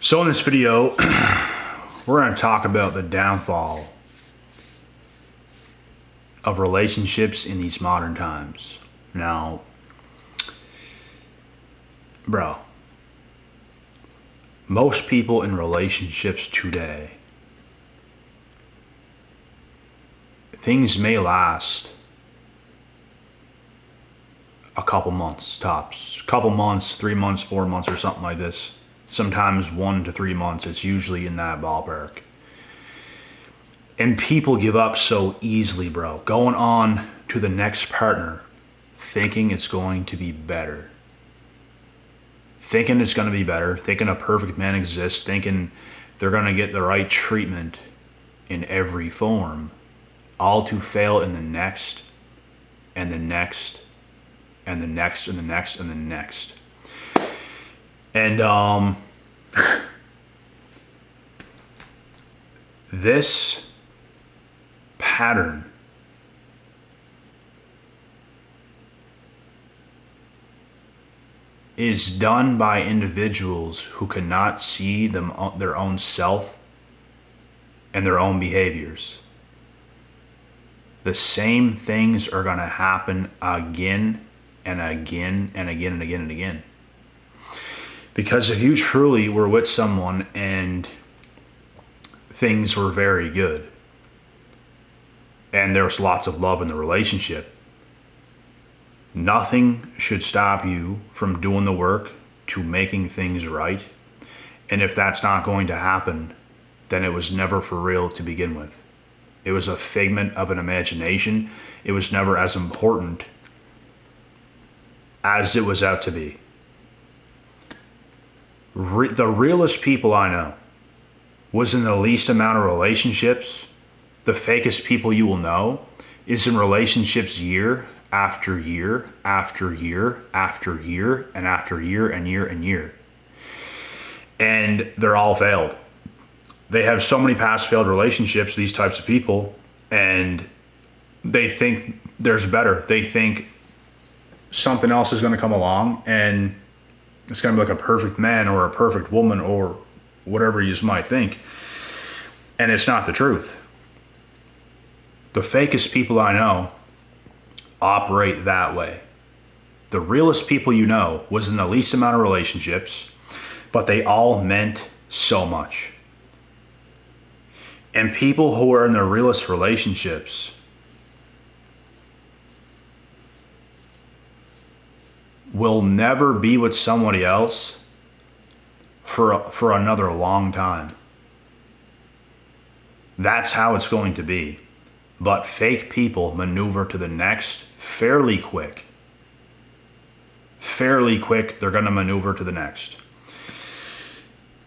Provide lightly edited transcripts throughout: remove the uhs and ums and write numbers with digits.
So in this video, we're going to talk about the downfall of relationships in these modern times. Now, bro, most people in relationships today, things may last a couple months tops. Couple months, 3 months, 4 months, or something like this. Sometimes 1 to 3 months. It's usually in that ballpark. And people give up so easily, bro. Going on to the next partner, thinking it's going to be better. Thinking it's going to be better. Thinking a perfect man exists. Thinking they're going to get the right treatment in every form. All to fail in the next, and the next, and the next, and the next, and the next. And this pattern is done by individuals who cannot see their own self and their own behaviors. The same things are going to happen again and again and again and again and again. Because if you truly were with someone and things were very good and there was lots of love in the relationship, nothing should stop you from doing the work to making things right. And if that's not going to happen, then it was never for real to begin with. It was a figment of an imagination. It was never as important as it was out to be. The realest people I know was in the least amount of relationships. The fakest people you will know is in relationships year after year after year after year and after year and year and year. And they're all failed. They have so many past failed relationships, these types of people, and they think there's better. They think something else is going to come along and it's going to be like a perfect man or a perfect woman or whatever you might think. And it's not the truth. The fakest people I know operate that way. The realest people you know was in the least amount of relationships, but they all meant so much. And people who are in the realest relationships will never be with somebody else for another long time. That's how it's going to be. But fake people maneuver to the next fairly quick. Fairly quick, they're going to maneuver to the next.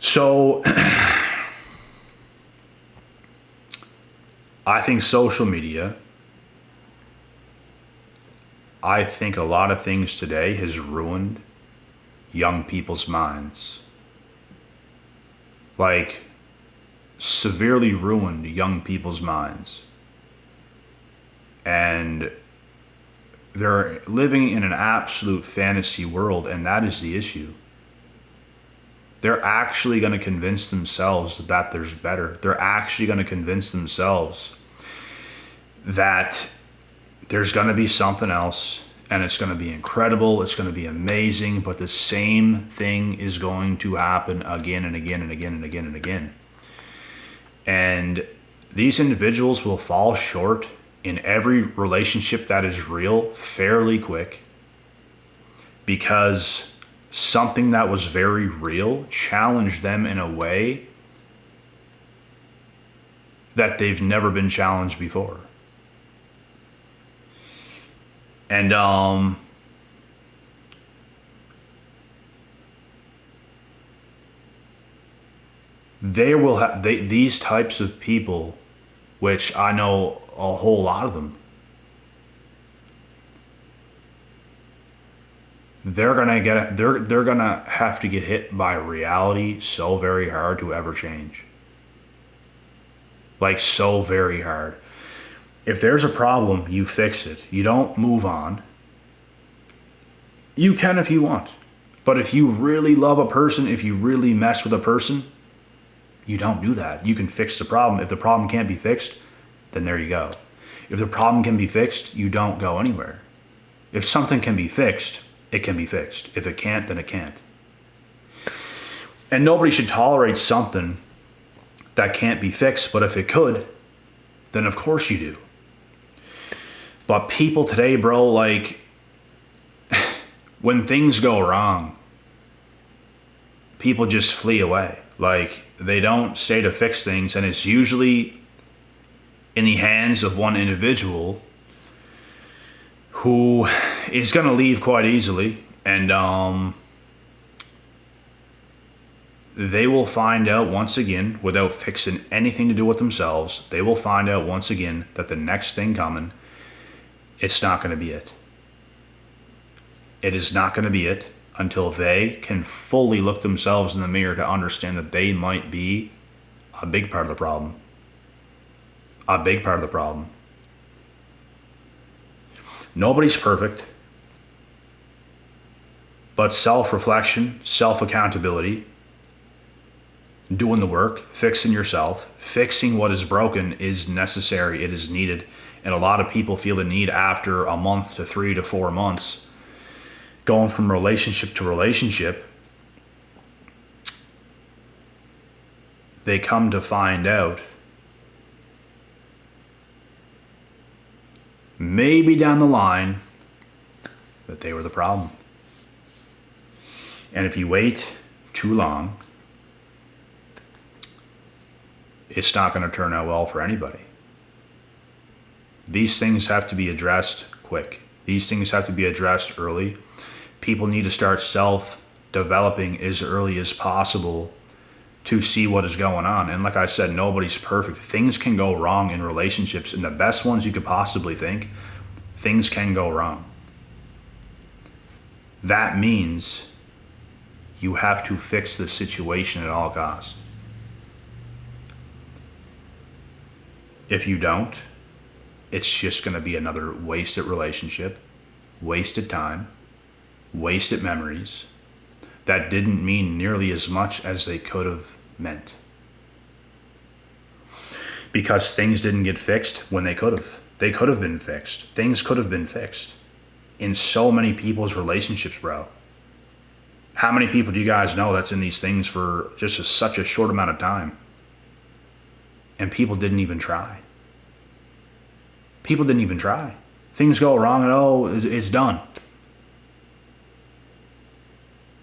So I think social media, I think a lot of things today has ruined young people's minds. Like, severely ruined young people's minds. And they're living in an absolute fantasy world, and that is the issue. They're actually going to convince themselves that there's better. They're actually going to convince themselves that there's going to be something else, and it's going to be incredible, it's going to be amazing, but the same thing is going to happen again and again and again and again and again. And these individuals will fall short in every relationship that is real fairly quick because something that was very real challenged them in a way that they've never been challenged before. And they will have these types of people, which I know a whole lot of them. They're gonna have to get hit by reality so very hard to ever change. Like, so very hard. If there's a problem, you fix it. You don't move on. You can if you want. But if you really love a person, if you really mess with a person, you don't do that. You can fix the problem. If the problem can't be fixed, then there you go. If the problem can be fixed, you don't go anywhere. If something can be fixed, it can be fixed. If it can't, then it can't. And nobody should tolerate something that can't be fixed, but if it could, then of course you do. But people today, bro, like, when things go wrong, people just flee away. Like, they don't stay to fix things, and it's usually in the hands of one individual who is going to leave quite easily, and they will find out once again, without fixing anything to do with themselves, they will find out once again that the next thing coming, it's not going to be it. It is not going to be it until they can fully look themselves in the mirror to understand that they might be a big part of the problem. A big part of the problem. Nobody's perfect, but self-reflection, self-accountability, doing the work, fixing yourself, fixing what is broken is necessary, it is needed. And a lot of people feel the need after a month to 3 to 4 months, going from relationship to relationship, they come to find out maybe down the line that they were the problem. And if you wait too long, it's not going to turn out well for anybody. These things have to be addressed quick. These things have to be addressed early. People need to start self-developing as early as possible to see what is going on. And like I said, nobody's perfect. Things can go wrong in relationships, and the best ones you could possibly think, things can go wrong. That means you have to fix the situation at all costs. If you don't, it's just going to be another wasted relationship, wasted time, wasted memories that didn't mean nearly as much as they could have meant. Because things didn't get fixed when they could have. They could have been fixed. Things could have been fixed in so many people's relationships, bro. How many people do you guys know that's in these things for just such a short amount of time? And people didn't even try. People didn't even try. Things go wrong and oh, it's done.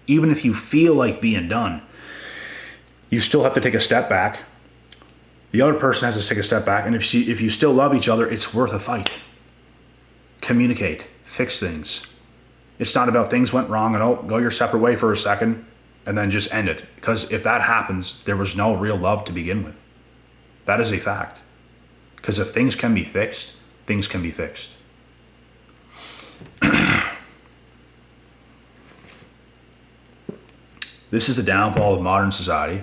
Even if you feel like being done, you still have to take a step back. The other person has to take a step back. And if you still love each other, it's worth a fight. Communicate. Fix things. It's not about things went wrong and oh, go your separate way for a second and then just end it. Because if that happens, there was no real love to begin with. That is a fact. Because if things can be fixed, things can be fixed. This is the downfall of modern society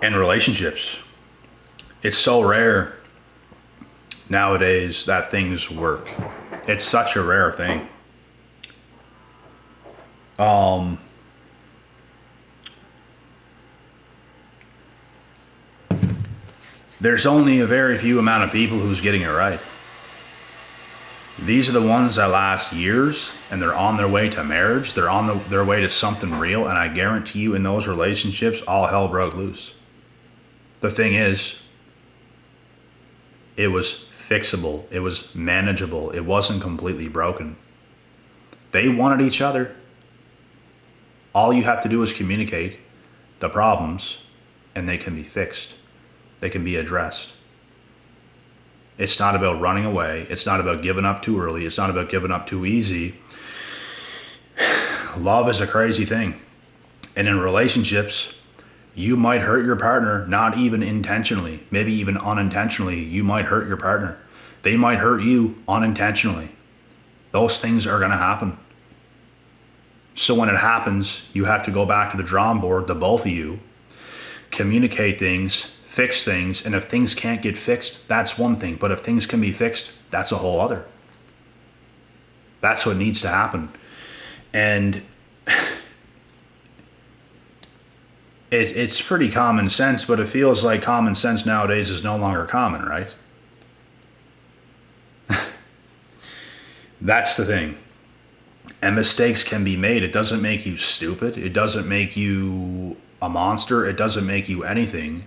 and relationships. It's so rare nowadays that things work. It's such a rare thing. There's only a very few amount of people who's getting it right. These are the ones that last years and they're on their way to marriage. They're on their way to something real. And I guarantee you in those relationships, all hell broke loose. The thing is, it was fixable. It was manageable. It wasn't completely broken. They wanted each other. All you have to do is communicate the problems and they can be fixed. They can be addressed. It's not about running away. It's not about giving up too early. It's not about giving up too easy. Love is a crazy thing. And in relationships, you might hurt your partner, not even intentionally, maybe even unintentionally. You might hurt your partner. They might hurt you unintentionally. Those things are going to happen. So when it happens, you have to go back to the drawing board, the both of you, communicate things, fix things, and if things can't get fixed, that's one thing. But if things can be fixed, that's a whole other. That's what needs to happen. And it's pretty common sense, but it feels like common sense nowadays is no longer common, right? That's the thing. And mistakes can be made. It doesn't make you stupid. It doesn't make you a monster. It doesn't make you anything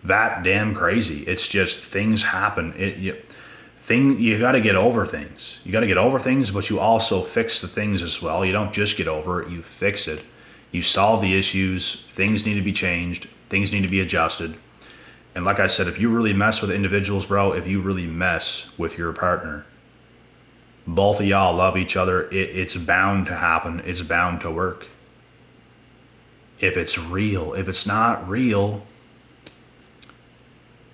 that damn crazy. It's just things happen. You got to get over things. You got to get over things, but you also fix the things as well. You don't just get over it. You fix it. You solve the issues. Things need to be changed. Things need to be adjusted. And like I said, if you really mess with individuals, bro, if you really mess with your partner, both of y'all love each other. It's bound to happen. It's bound to work. If it's real. If it's not real,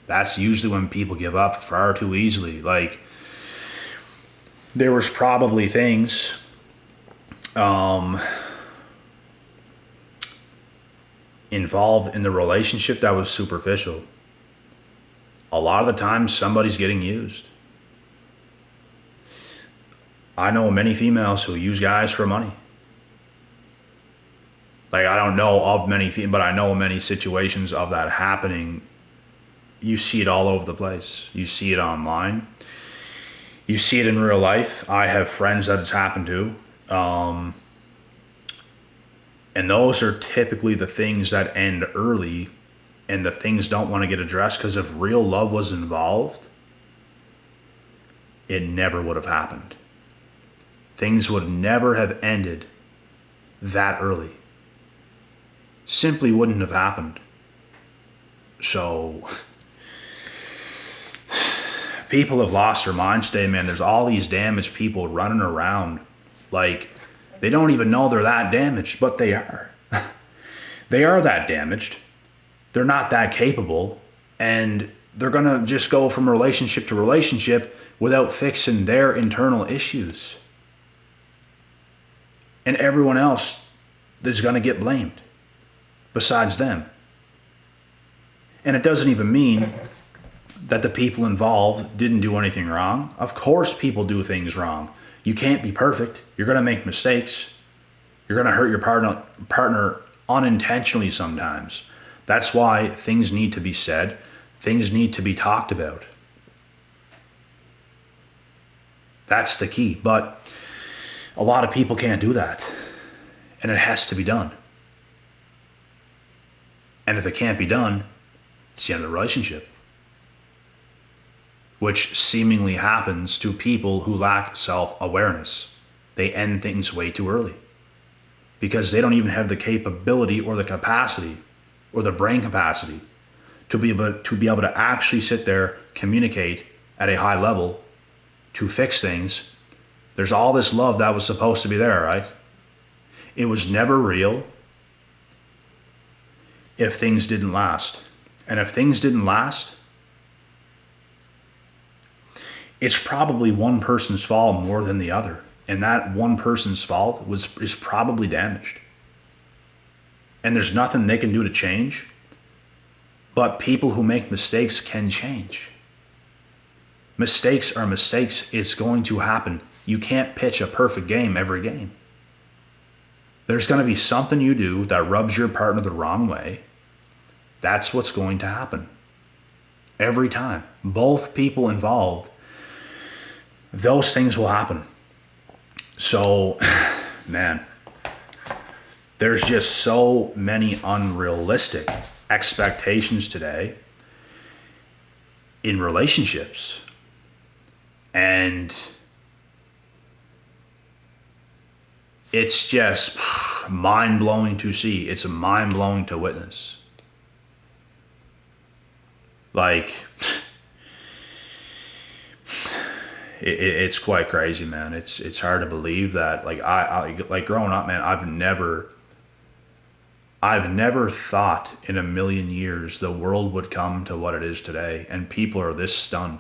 that's usually when people give up far too easily. Like, there was probably things involved in the relationship that was superficial. A lot of the time, somebody's getting used. I know many females who use guys for money. Like, I don't know of many, but I know many situations of that happening. You see it all over the place. You see it online. You see it in real life. I have friends that it's happened to. And those are typically the things that end early, and the things don't want to get addressed, because if real love was involved, it never would have happened. Things would never have ended that early. Simply wouldn't have happened. So people have lost their minds today, man. There's all these damaged people running around like they don't even know they're that damaged, but they are. They are that damaged. They're not that capable, and they're going to just go from relationship to relationship without fixing their internal issues. And everyone else is going to get blamed besides them. And it doesn't even mean that the people involved didn't do anything wrong. Of course people do things wrong. You can't be perfect. You're going to make mistakes. You're going to hurt your partner unintentionally sometimes. That's why things need to be said. Things need to be talked about. That's the key. But a lot of people can't do that. And it has to be done. And if it can't be done, it's the end of the relationship. Which seemingly happens to people who lack self-awareness. They end things way too early. Because they don't even have the capability or the capacity or the brain capacity to be able to actually sit there, communicate at a high level to fix things. There's all this love that was supposed to be there, right? It was never real if things didn't last. And if things didn't last, it's probably one person's fault more than the other. And that one person's fault is probably damaged. And there's nothing they can do to change. But people who make mistakes can change. Mistakes are mistakes. It's going to happen. You can't pitch a perfect game every game. There's going to be something you do that rubs your partner the wrong way. That's what's going to happen. Every time. Both people involved, those things will happen. So, man, there's just so many unrealistic expectations today in relationships. And it's just mind-blowing to see. It's mind-blowing to witness. Like, it's quite crazy, man. It's hard to believe that. Like, I like growing up, man, I've never thought in a million years the world would come to what it is today, and people are this stunned.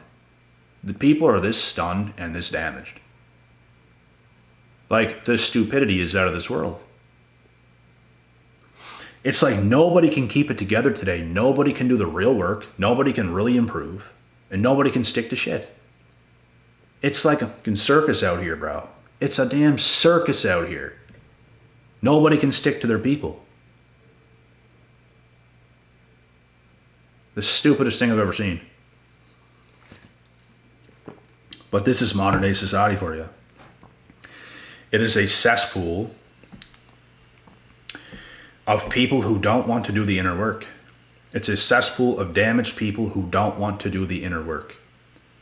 The people are this stunned and this damaged. Like, the stupidity is out of this world. It's like nobody can keep it together today. Nobody can do the real work. Nobody can really improve. And nobody can stick to shit. It's like a circus out here, bro. It's a damn circus out here. Nobody can stick to their people. The stupidest thing I've ever seen. But this is modern day society for you. It is a cesspool of people who don't want to do the inner work. It's a cesspool of damaged people who don't want to do the inner work.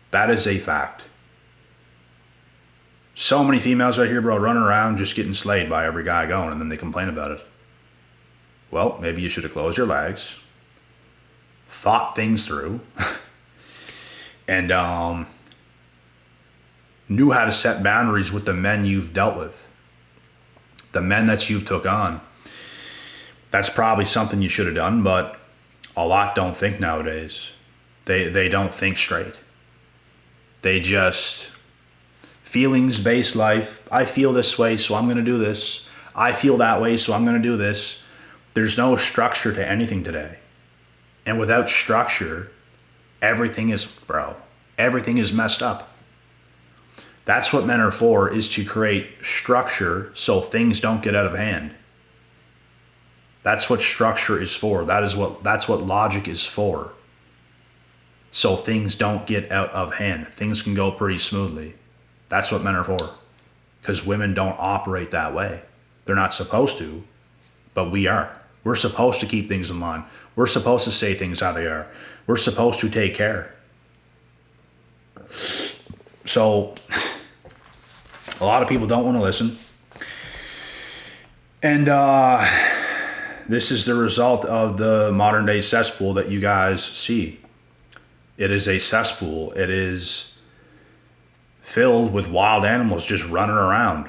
That is a fact. So many females out here, bro, running around just getting slayed by every guy going, and then they complain about it. Well, maybe you should have closed your legs, thought things through, and knew how to set boundaries with the men you've dealt with, the men that you've took on. That's probably something you should have done, but a lot don't think nowadays. They don't think straight. They just feelings-based life. I feel this way, so I'm going to do this. I feel that way, so I'm going to do this. There's no structure to anything today. And without structure, everything is messed up. That's what men are for, is to create structure so things don't get out of hand. That's what structure is for. That's what logic is for. So things don't get out of hand. Things can go pretty smoothly. That's what men are for. Because women don't operate that way. They're not supposed to, but we are. We're supposed to keep things in line. We're supposed to say things how they are. We're supposed to take care. So a lot of people don't want to listen. And this is the result of the modern day cesspool that you guys see. It is a cesspool. It is filled with wild animals just running around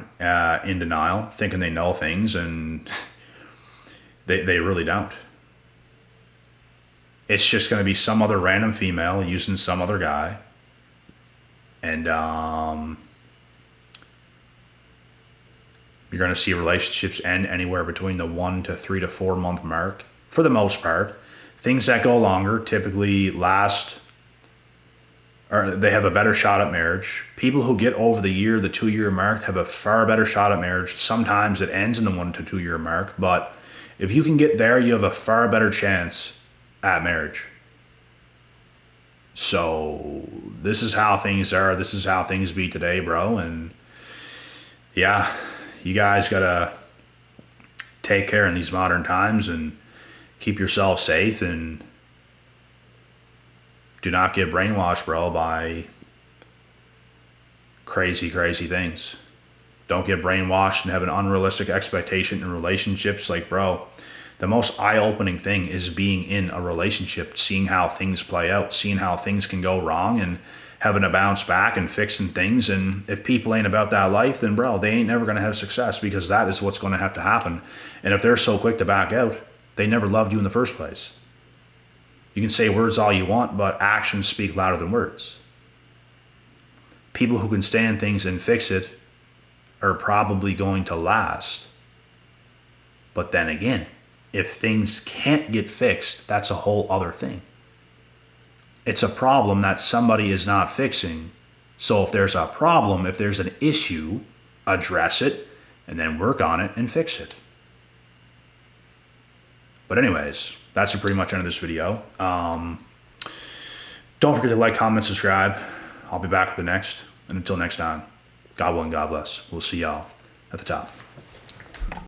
in denial, thinking they know things, and they really don't. It's just going to be some other random female using some other guy. And you're going to see relationships end anywhere between the 1 to 3 to 4 month mark, for the most part. Things that go longer typically last, or they have a better shot at marriage. People who get over the 2 year mark have a far better shot at marriage. Sometimes it ends in the 1 to 2 year mark, but if you can get there, you have a far better chance at marriage. So this is how things are. This is how things be today, bro. And yeah, you guys gotta take care in these modern times and keep yourself safe, and do not get brainwashed, bro, by crazy things. Don't get brainwashed and have an unrealistic expectation in relationships. Like, bro, the most eye-opening thing is being in a relationship, seeing how things play out, seeing how things can go wrong, and having to bounce back and fixing things. And if people ain't about that life, then, bro, they ain't never going to have success, because that is what's going to have to happen. And if they're so quick to back out, they never loved you in the first place. You can say words all you want, but actions speak louder than words. People who can stand things and fix it are probably going to last. But then again, if things can't get fixed, that's a whole other thing. It's a problem that somebody is not fixing. So if there's a problem, if there's an issue, address it and then work on it and fix it. But anyways, that's pretty much end of this video. Don't forget to like, comment, subscribe. I'll be back with the next. And until next time, God willing, God bless. We'll see y'all at the top.